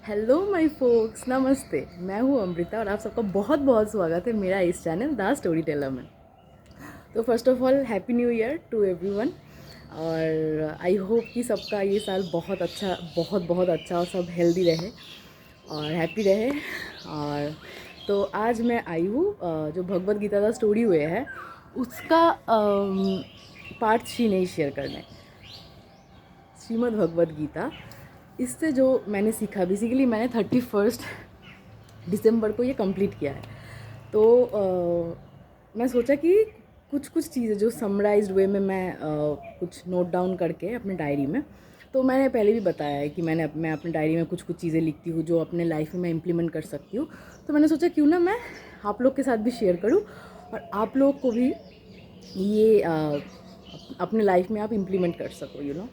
Hello my focus, नमस्ते। मैं हूँ अमृता और आप सबका बहुत बहुत स्वागत है मेरा इस चैनल द स्टोरी टेलर में। तो first of all happy new year to everyone. और आई होप कि सबका ये साल बहुत अच्छा, बहुत बहुत अच्छा और सब हेल्दी रहे और हैप्पी रहे। और तो आज मैं आई हूँ जो भगवद गीता का स्टोरी हुए है उसका पार्ट 3 नहीं शेयर करने। श्रीमद् भगवद गीता, इससे जो मैंने सीखा, बेसिकली मैंने 31 दिसंबर को ये कंप्लीट किया है। तो मैं सोचा कि कुछ कुछ चीज़ें जो समराइज्ड वे में मैं कुछ नोट डाउन करके अपने डायरी में, तो मैंने पहले भी बताया है कि मैं अपने डायरी में कुछ कुछ चीज़ें लिखती हूँ जो अपने लाइफ में मैं इम्प्लीमेंट कर सकती हूँ। तो मैंने सोचा क्यों ना मैं आप लोग के साथ भी शेयर करूँ और आप लोग को भी ये अपने लाइफ में आप इम्प्लीमेंट कर सको, यू नो।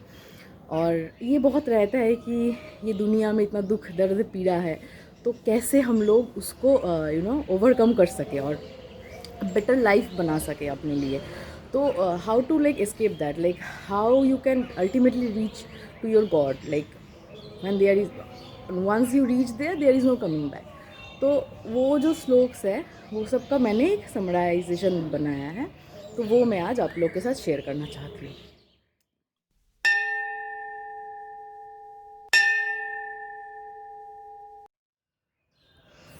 और ये बहुत रहता है कि ये दुनिया में इतना दुख दर्द पीड़ा है, तो कैसे हम लोग उसको ओवरकम कर सके और बेटर लाइफ बना सके अपने लिए। तो how to like escape that, like how you can ultimately reach to your God, like when there is once you reach there is no coming back. तो वो जो श्लोक्स है वो सबका मैंने एक समराइजेशन बनाया है, तो वो मैं आज आप लोग के साथ शेयर करना चाहती हूँ।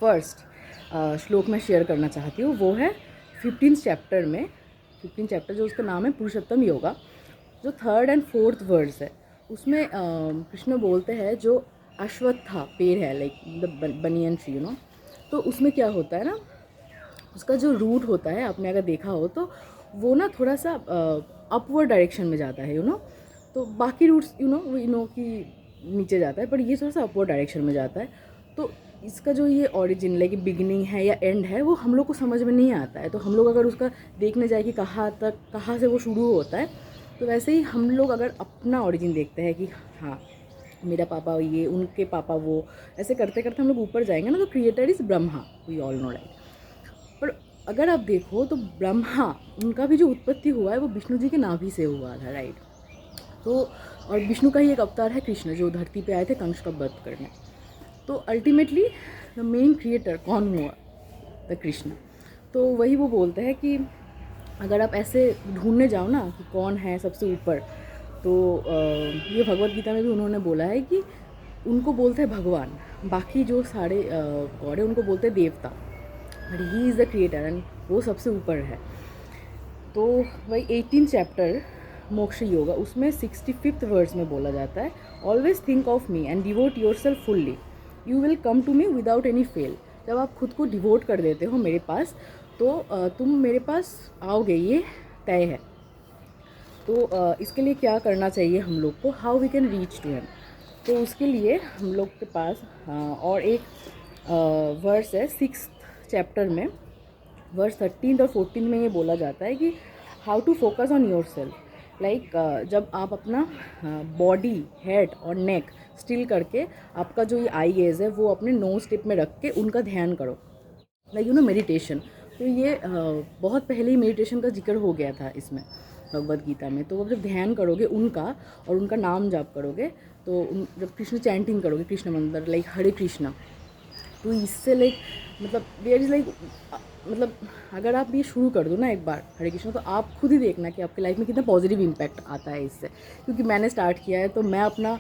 फर्स्ट श्लोक मैं शेयर करना चाहती हूँ वो है 15 चैप्टर में। 15 चैप्टर जो उसका नाम है पुरुषोत्तम योगा, जो 3rd and 4th वर्ड्स है उसमें कृष्ण बोलते हैं जो अश्वत्था पेड़ है, like the banyan tree, you know. तो उसमें क्या होता है ना, उसका जो रूट होता है, आपने अगर देखा हो तो वो ना थोड़ा सा अपवर्ड डायरेक्शन में जाता है, यू नो। तो बाकी रूट्स यू नो कि नीचे जाता है, पर ये थोड़ा सा अपवर्ड डायरेक्शन में जाता है। तो इसका जो ये ओरिजिन, लाइक बिगिनिंग है या एंड है, वो हम लोग को समझ में नहीं आता है। तो हम लोग अगर उसका देखने जाए कि कहाँ से वो शुरू होता है, तो वैसे ही हम लोग अगर अपना ओरिजिन देखते हैं कि हाँ मेरा पापा ये, उनके पापा वो, ऐसे करते करते हम लोग ऊपर जाएंगे ना, तो creator is Brahma, we all know, right. पर अगर आप देखो तो ब्रह्मा, उनका भी जो उत्पत्ति हुआ है वो विष्णु जी के नाभि से हुआ था, राइट। तो और विष्णु का ही एक अवतार है कृष्ण, जो धरती पे आए थे कंस का वध करने। तो अल्टीमेटली द मेन क्रिएटर कौन हुआ? द कृष्ण। तो वही वो बोलते हैं कि अगर आप ऐसे ढूंढने जाओ ना कि कौन है सबसे ऊपर, तो ये भगवत गीता में भी उन्होंने बोला है कि उनको बोलते हैं भगवान, बाकी जो सारे गॉड है उनको बोलते हैं देवता, but he is the creator and वो सबसे ऊपर है। तो वही 18 चैप्टर मोक्ष योगा, उसमें 65th वर्ड्स में बोला जाता है, always think of me and devote yourself fully, you will come to me without any fail. जब आप खुद को डिवोट कर देते हो मेरे पास, तो तुम मेरे पास आओगे, ये तय है। तो इसके लिए क्या करना चाहिए हम लोग को, how we can reach to him. तो उसके लिए हम लोग के पास और एक वर्स है 6th चैप्टर में, वर्स 13 और 14 में ये बोला जाता है कि how to focus on yourself, like जब आप अपना बॉडी, हेड और नेक स्टिल करके, आपका जो ये आई गेज है वो अपने नोज टिप में रख के उनका ध्यान करो, लाइक यू नो मेडिटेशन। तो ये बहुत पहले ही मेडिटेशन का जिक्र हो गया था इसमें भगवद गीता में। तो जब ध्यान करोगे उनका और उनका नाम जाप करोगे, तो जब कृष्ण चैंटिंग करोगे, कृष्ण मंत्र लाइक हरे कृष्णा, तो इससे लाइक मतलब देयर इज़ लाइक मतलब अगर आप ये शुरू कर दो ना एक बार हरे कृष्ण, तो आप खुद ही देखना कि आपकी लाइफ में कितना पॉजिटिव इम्पैक्ट आता है इससे। क्योंकि मैंने स्टार्ट किया है, तो मैं अपना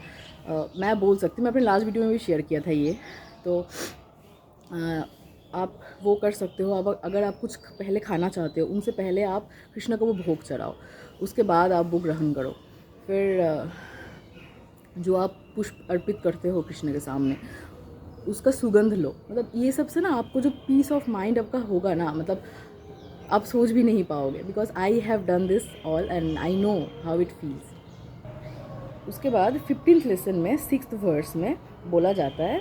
मैं बोल सकती हूँ, मैं अपने लास्ट वीडियो में भी शेयर किया था ये। तो आप वो कर सकते हो। अब अगर आप कुछ पहले खाना चाहते हो, उनसे पहले आप कृष्ण को वो भोग चढ़ाओ, उसके बाद आप वो ग्रहण करो। फिर जो आप पुष्प अर्पित करते हो कृष्ण के सामने, उसका सुगंध लो। मतलब ये सब से ना आपको जो पीस ऑफ माइंड आपका होगा ना, मतलब आप सोच भी नहीं पाओगे, because I have done this all and I know how it feels. उसके बाद 15th लेसन में 6th वर्स में बोला जाता है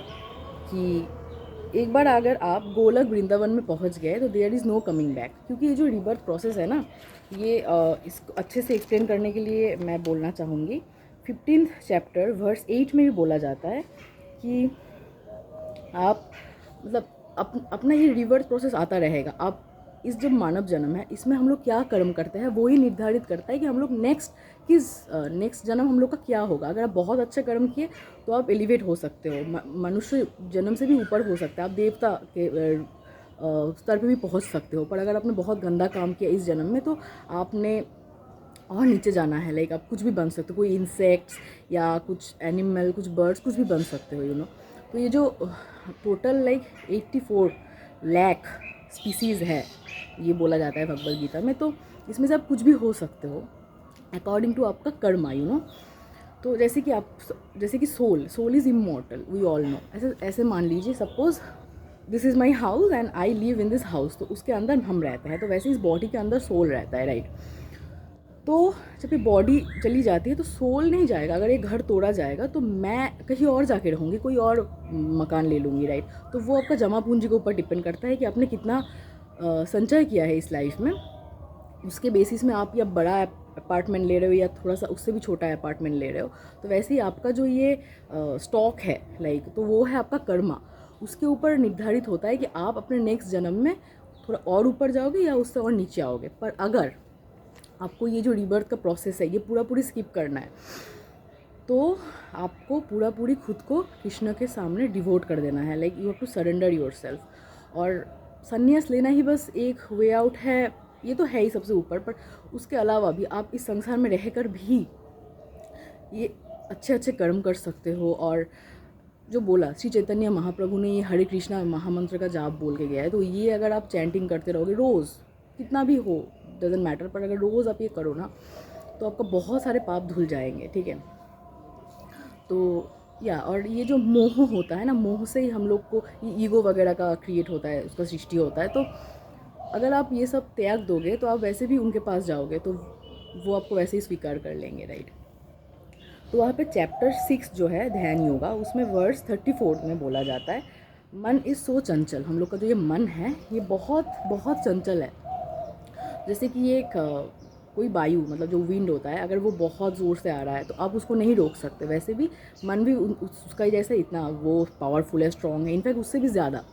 कि एक बार अगर आप गोलक वृंदावन में पहुंच गए, तो there is no coming back. क्योंकि ये जो रिबर्थ प्रोसेस है ना, ये इसको अच्छे से एक्सप्लेन करने के लिए मैं बोलना चाहूँगी। 15th चैप्टर वर्स 8 में भी बोला जाता है कि आप मतलब अपना ये रिवर्स प्रोसेस आता रहेगा। आप इस जो मानव जन्म है इसमें हम लोग क्या कर्म करते हैं वो ही निर्धारित करता है कि हम लोग नेक्स्ट जन्म हम लोग का क्या होगा। अगर आप बहुत अच्छे कर्म किए तो आप एलिवेट हो सकते हो, मनुष्य जन्म से भी ऊपर हो सकते हैं, आप देवता के स्तर पे भी पहुंच सकते हो। पर अगर आपने बहुत गंदा काम किया इस जन्म में तो आपने और नीचे जाना है। लाइक आप कुछ भी बन सकते हो, कोई इंसेक्ट्स या कुछ एनिमल, कुछ बर्ड्स, कुछ भी बन सकते हो, यू नो। तो ये जो टोटल लाइक 84 लाख स्पीसीज़ है, ये बोला जाता है भगवद गीता में। तो इसमें से आप कुछ भी हो सकते हो अकॉर्डिंग टू आपका कर्मा, यू नो। तो जैसे कि soul is immortal, we all know. ऐसे मान लीजिए, suppose this is my house and I live in this house, तो उसके अंदर हम रहते हैं। तो वैसे इस बॉडी के अंदर सोल रहता है, राइट। तो जब ये बॉडी चली जाती है तो सोल नहीं जाएगा। अगर ये घर तोड़ा जाएगा तो मैं कहीं और जाके रहूँगी, कोई और मकान ले लूँगी, राइट। तो वो आपका जमा पूंजी के ऊपर डिपेंड करता है कि आपने कितना संचय किया है इस लाइफ में। उसके बेसिस में आप या बड़ा अपार्टमेंट ले रहे हो या थोड़ा सा उससे भी छोटा अपार्टमेंट ले रहे हो। तो वैसे ही आपका जो ये स्टॉक है, लाइक, तो वो है आपका कर्मा। उसके ऊपर निर्धारित होता है कि आप अपने नेक्स्ट जन्म में थोड़ा और ऊपर जाओगे या उससे और नीचे आओगे। पर अगर आपको ये जो रीबर्थ का प्रोसेस है ये पूरी स्किप करना है तो आपको पूरी खुद को कृष्ण के सामने डिवोट कर देना है। Like you have to surrender yourself. और संन्यास लेना ही बस एक वे आउट है, ये तो है ही सबसे ऊपर। पर उसके अलावा भी आप इस संसार में रहकर भी ये अच्छे कर्म कर सकते हो। और जो बोला श्री चैतन्य महाप्रभु ने, ये हरे कृष्णा महामंत्र का जाप बोल के गया है। तो ये अगर आप चैंटिंग करते रहोगे रोज़, कितना भी हो डजेंट मैटर, पर अगर रोज़ आप ये करो ना तो आपका बहुत सारे पाप धुल जाएंगे, ठीक है। तो और ये जो मोह होता है ना, मोह से ही हम लोग को ईगो वगैरह का क्रिएट होता है, उसका सृष्टि होता है। तो अगर आप ये सब त्याग दोगे तो आप वैसे भी उनके पास जाओगे तो वो आपको वैसे ही स्वीकार कर लेंगे, राइट। तो वहाँ पे चैप्टर 6 जो है ध्यान योगा, उसमें वर्स 34 में बोला जाता है, मन इज़ सो चंचल। हम लोग का जो ये मन है ये बहुत चंचल है। जैसे कि ये कोई वायु, मतलब जो विंड होता है, अगर वो बहुत ज़ोर से आ रहा है तो आप उसको नहीं रोक सकते। वैसे भी मन भी उसका ही जैसा इतना वो पावरफुल है, स्ट्रॉन्ग है, इनफैक्ट उससे भी ज़्यादा।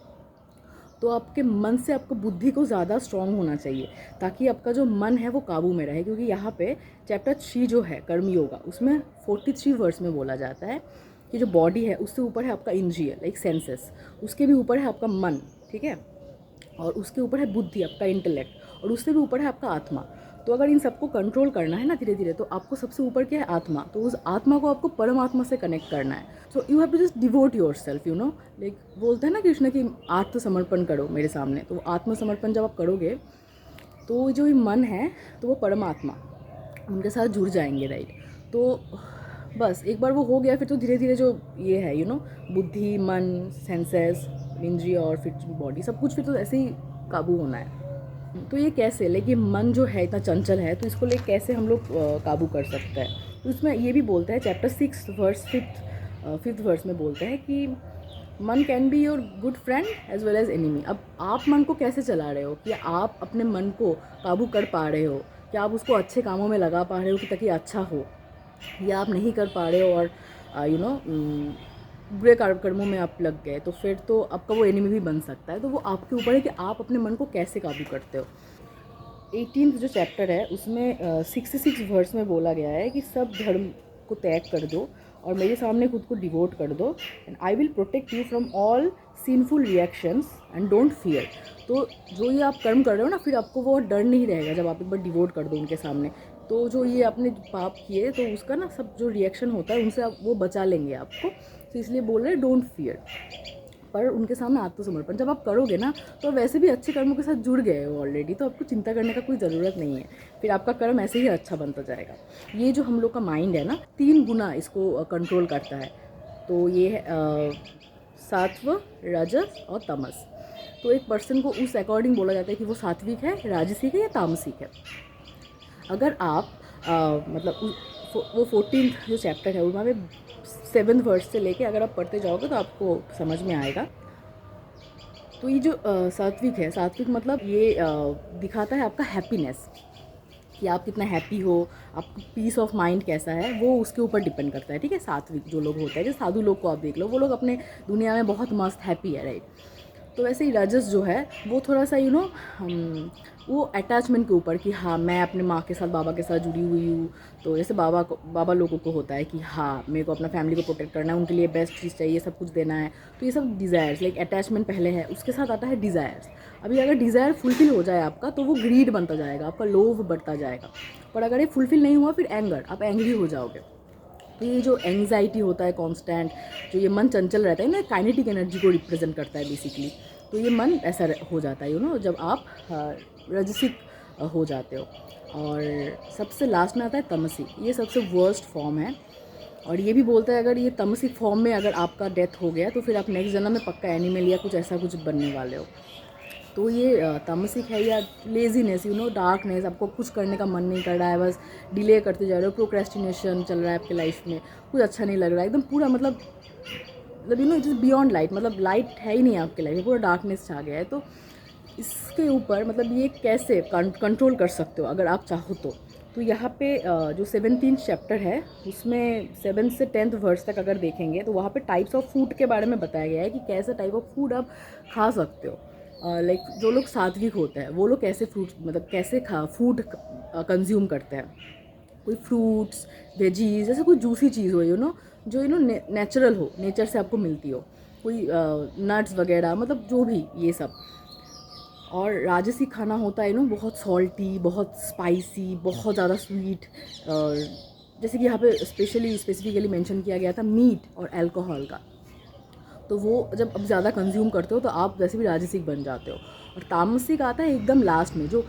तो आपके मन से आपको बुद्धि को ज़्यादा स्ट्रॉन्ग होना चाहिए ताकि आपका जो मन है वो काबू में रहे। क्योंकि यहाँ पे चैप्टर 3 जो है कर्म योगा, उसमें 43 वर्स में बोला जाता है कि जो बॉडी है उससे ऊपर है आपका इंद्रिय, लाइक सेंसेस, उसके भी ऊपर है आपका मन, ठीक है, और उसके ऊपर है बुद्धि, आपका इंटेलेक्ट, और उससे भी ऊपर है आपका आत्मा। तो अगर इन सबको कंट्रोल करना है ना धीरे धीरे, तो आपको सबसे ऊपर क्या है, आत्मा। तो उस आत्मा को आपको परमात्मा से कनेक्ट करना है। So you have to just devote yourself, you know. Like बोलते हैं ना कृष्ण कि आत्मसमर्पण करो मेरे सामने। तो आत्मसमर्पण जब आप करोगे तो जो ये मन है तो वो परमात्मा उनके साथ जुड़ जाएंगे, राइट। तो बस एक बार वो हो गया फिर तो धीरे धीरे जो ये है, यू नो, बुद्धि, मन, सेंसेस, इंद्रिय और फिर बॉडी, सब कुछ फिर तो ऐसे ही काबू होना है। तो ये कैसे, लेकिन मन जो है इतना चंचल है तो इसको ले कैसे हम लोग काबू कर सकते हैं। तो इसमें ये भी बोलता है चैप्टर 6 वर्स 5th वर्स में बोलते हैं कि मन can be your good friend as well as enemy. अब आप मन को कैसे चला रहे हो, कि आप अपने मन को काबू कर पा रहे हो, क्या आप उसको अच्छे कामों में लगा पा रहे हो कि ताकि अच्छा हो, या आप नहीं कर पा रहे हो और यू नो बुरे कर्मों में आप लग गए, तो फिर तो आपका वो एनिमी भी बन सकता है। तो वो आपके ऊपर है कि आप अपने मन को कैसे काबू करते हो। 18th जो चैप्टर है उसमें 66 वर्स में बोला गया है कि सब धर्म को त्याग कर दो और मेरे सामने खुद को डिवोट कर दो, and I will protect you from all सीनफुल reactions and don't fear. तो जो ये आप कर्म कर रहे हो ना, फिर आपको वो डर नहीं रहेगा जब आप एक बार डिवोट कर दो उनके सामने। तो जो ये आपने पाप किए तो उसका ना सब जो रिएक्शन होता है उनसे आप वो बचा लेंगे आपको। तो इसलिए बोल रहे हैं डोंट फियर, पर उनके सामने आत्मसमर्पण जब आप करोगे ना तो वैसे भी अच्छे कर्मों के साथ जुड़ गए हो ऑलरेडी, तो आपको चिंता करने का कोई ज़रूरत नहीं है। फिर आपका कर्म ऐसे ही अच्छा बनता जाएगा। ये जो हम लोग का माइंड है ना, 3 गुना इसको कंट्रोल करता है। तो ये है सात्व, रजस और तमस। तो एक पर्सन को उस अकॉर्डिंग बोला जाता है कि वो सात्विक है, राजसिक है या तामसिक है। अगर आप मतलब वो 14th जो चैप्टर है वहाँ पे 7th वर्स से लेके अगर आप पढ़ते जाओगे तो आपको समझ में आएगा। तो ये जो सात्विक है, सात्विक मतलब ये दिखाता है आपका हैप्पीनेस, कि आप कितना हैप्पी हो, आपको पीस ऑफ माइंड कैसा है, वो उसके ऊपर डिपेंड करता है, ठीक है। सात्विक जो लोग होते हैं, जैसे साधु लोग को आप देख लो, वो लोग अपने दुनिया में बहुत मस्त हैप्पी है, राइट। तो वैसे ही रजस जो है वो थोड़ा सा वो अटैचमेंट के ऊपर कि हाँ मैं अपने माँ के साथ बाबा के साथ जुड़ी हुई हूँ। तो जैसे बाबा लोगों को होता है कि हाँ मेरे को अपना फैमिली को प्रोटेक्ट करना है, उनके लिए बेस्ट चीज़ चाहिए, सब कुछ देना है। तो ये सब डिज़ायर्स, लाइक अटैचमेंट पहले है, उसके साथ आता है डिज़ायर्स। अभी अगर डिज़ायर फुलफिल हो जाए आपका तो वो ग्रीड बनता जाएगा, आपका लोभ बढ़ता जाएगा। पर अगर ये फुलफिल नहीं हुआ फिर एंगर, आप एंग्री हो जाओगे। तो ये जो एंग्जाइटी होता है कांस्टेंट, जो ये मन चंचल रहता है ना, काइनेटिक एनर्जी को रिप्रेजेंट करता है बेसिकली। तो ये मन ऐसा हो जाता है जब आप रजसिक हो जाते हो। और सबसे लास्ट में आता है तमसिक, ये सबसे वर्स्ट फॉर्म है। और ये भी बोलता है अगर ये तमसिक फॉर्म में अगर आपका डेथ हो गया तो फिर आप नेक्स्ट जन्म में पक्का एनिमल या कुछ ऐसा कुछ बनने वाले हो। तो ये तामसिक है या लेजीनेस, डार्कनेस, आपको कुछ करने का मन नहीं कर रहा है, बस डिले करते जा रहे हो, प्रोक्रेस्टिनेशन चल रहा है आपके लाइफ में, कुछ अच्छा नहीं लग रहा है, एकदम पूरा मतलब इट इज़ बियॉन्ड लाइट, मतलब लाइट है ही नहीं आपके लाइफ में, पूरा डार्कनेस छा गया है। तो इसके ऊपर मतलब ये कैसे कंट्रोल कर सकते हो अगर आप चाहो तो यहाँ पे जो 17th चैप्टर है उसमें 7th से 10th वर्स तक अगर देखेंगे तो वहाँ पे टाइप्स ऑफ फूड के बारे में बताया गया है कि कैसे टाइप ऑफ फूड आप खा सकते हो। लाइक जो लोग सात्विक होते हैं वो लोग कैसे कैसे फूड कंज्यूम करते हैं। कोई फ्रूट्स, वेजीज, जैसे कोई जूसी चीज़ हो जो नेचुरल हो, नेचर से आपको मिलती हो, कोई नट्स वगैरह, मतलब जो भी ये सब। और राजसी खाना होता है बहुत सॉल्टी, बहुत स्पाइसी, बहुत ज़्यादा स्वीट। जैसे कि यहाँ पे स्पेसिफिकली मेंशन किया गया था मीट और अल्कोहल का। तो वो जब अब ज़्यादा कंज्यूम करते हो तो आप वैसे भी राजसिक बन जाते हो। और तामसिक आता है एकदम लास्ट में, जो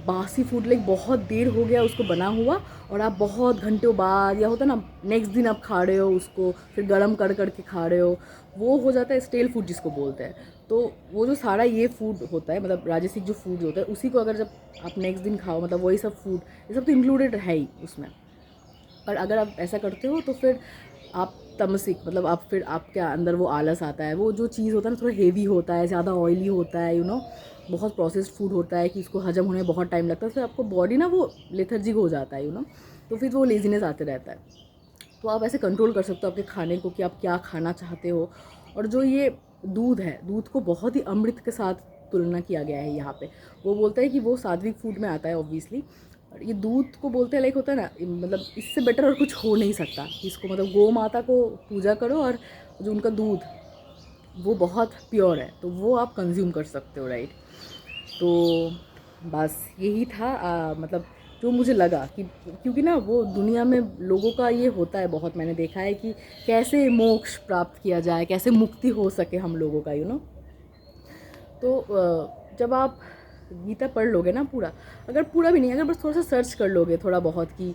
बासी फूड, लाइक बहुत देर हो गया उसको बना हुआ और आप बहुत घंटों बाद, या होता ना नेक्स्ट दिन आप खा रहे हो उसको, फिर गर्म कर के खा रहे हो, वो हो जाता है स्टेल फूड जिसको बोलते हैं। तो वो जो सारा ये फूड होता है, मतलब राजसिक जो फूड होता है, उसी को अगर जब आप नेक्स्ट दिन खाओ, मतलब वही सब फूड, ये सब तो इंक्लूडेड है ही उसमें। पर अगर आप ऐसा करते हो तो फिर आप तमसिक, मतलब आप फिर आपके अंदर वो आलस आता है, वो जो चीज़ होता है ना थोड़ा हेवी होता है, ज़्यादा ऑयली होता है, बहुत प्रोसेस्ड फूड होता है कि इसको हजम होने में बहुत टाइम लगता है, फिर आपको बॉडी ना वो लेथर्जिक हो जाता है, तो फिर वो लेजीनेस आते रहता है। तो आप ऐसे कंट्रोल कर सकते हो आपके खाने को कि आप क्या खाना चाहते हो। और जो ये दूध है, दूध को बहुत ही अमृत के साथ तुलना किया गया है यहाँ पे। वो बोलता है कि वो सात्विक फूड में आता है ऑब्वियसली। और ये दूध को बोलते हैं, लाइक होता है ना, मतलब इससे बेटर और कुछ हो नहीं सकता। इसको मतलब गौ माता को पूजा करो और जो उनका दूध वो बहुत प्योर है, तो वो आप कंज्यूम कर सकते हो, राइट। तो बस यही था मतलब जो मुझे लगा कि क्योंकि ना वो दुनिया में लोगों का ये होता है बहुत, मैंने देखा है कि कैसे मोक्ष प्राप्त किया जाए, कैसे मुक्ति हो सके हम लोगों का। तो जब आप गीता पढ़ लोगे ना पूरा, अगर पूरा भी नहीं, अगर बस थोड़ा सा सर्च कर लोगे थोड़ा बहुत कि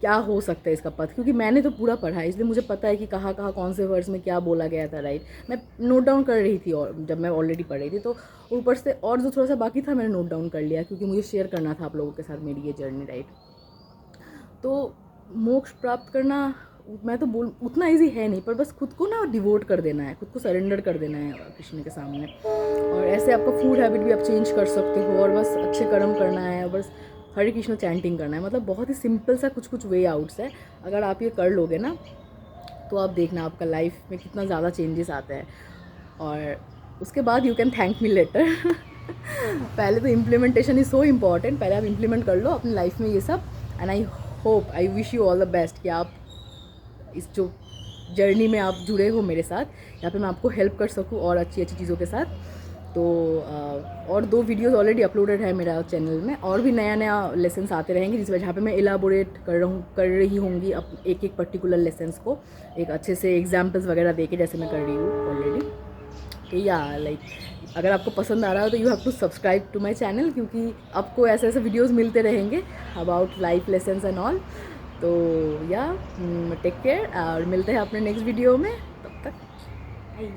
क्या हो सकता है इसका पथ, क्योंकि मैंने तो पूरा पढ़ा है इसलिए मुझे पता है कि कहाँ कहाँ कौन से वर्ड्स में क्या बोला गया था, राइट। मैं नोट डाउन कर रही थी और जब मैं ऑलरेडी पढ़ रही थी, तो ऊपर से और जो थोड़ा सा बाकी था मैंने नोट डाउन कर लिया, क्योंकि मुझे शेयर करना था आप लोगों के साथ मेरी ये जर्नी, राइट। तो मोक्ष प्राप्त करना मैं तो बोल उतना ईजी है नहीं, पर बस खुद को ना डिवोट कर देना है, खुद को सरेंडर कर देना है कृष्ण के सामने। और ऐसे आपका फूड हैबिट भी आप चेंज कर सकते हो, और बस अच्छे कर्म करना है, और बस हरे कृष्ण चैंटिंग करना है। मतलब बहुत ही सिंपल सा कुछ वे आउट्स है, अगर आप ये कर लोगे ना तो आप देखना आपका लाइफ में कितना ज़्यादा चेंजेस आते हैं। और उसके बाद you can thank me later. पहले तो इम्प्लीमेंटेशन इज़ सो इम्पॉर्टेंट, पहले आप इम्प्लीमेंट कर लो अपनी लाइफ में ये सब। And I wish you all the best कि आप इस जो जर्नी में आप जुड़े हो मेरे साथ, यहाँ पे मैं आपको हेल्प कर सकूँ और अच्छी अच्छी चीज़ों के साथ। तो और 2 वीडियोस ऑलरेडी अपलोडेड है मेरा चैनल में, और भी नया नया लेसन्स आते रहेंगे जिस जहाँ पे मैं इलाबोरेट कर रही होंगी अब एक पर्टिकुलर लेसन्स को एक अच्छे से एग्जाम्पल्स वगैरह देके, जैसे मैं कर रही हूँ ऑलरेडी। तो या लाइक अगर आपको पसंद आ रहा हो तो you have to subscribe to my channel, क्योंकि आपको ऐसे ऐसे वीडियोज़ मिलते रहेंगे about life lessons and all. तो या टेक केयर और मिलते हैं अपने नेक्स्ट वीडियो में, तब तक बाय।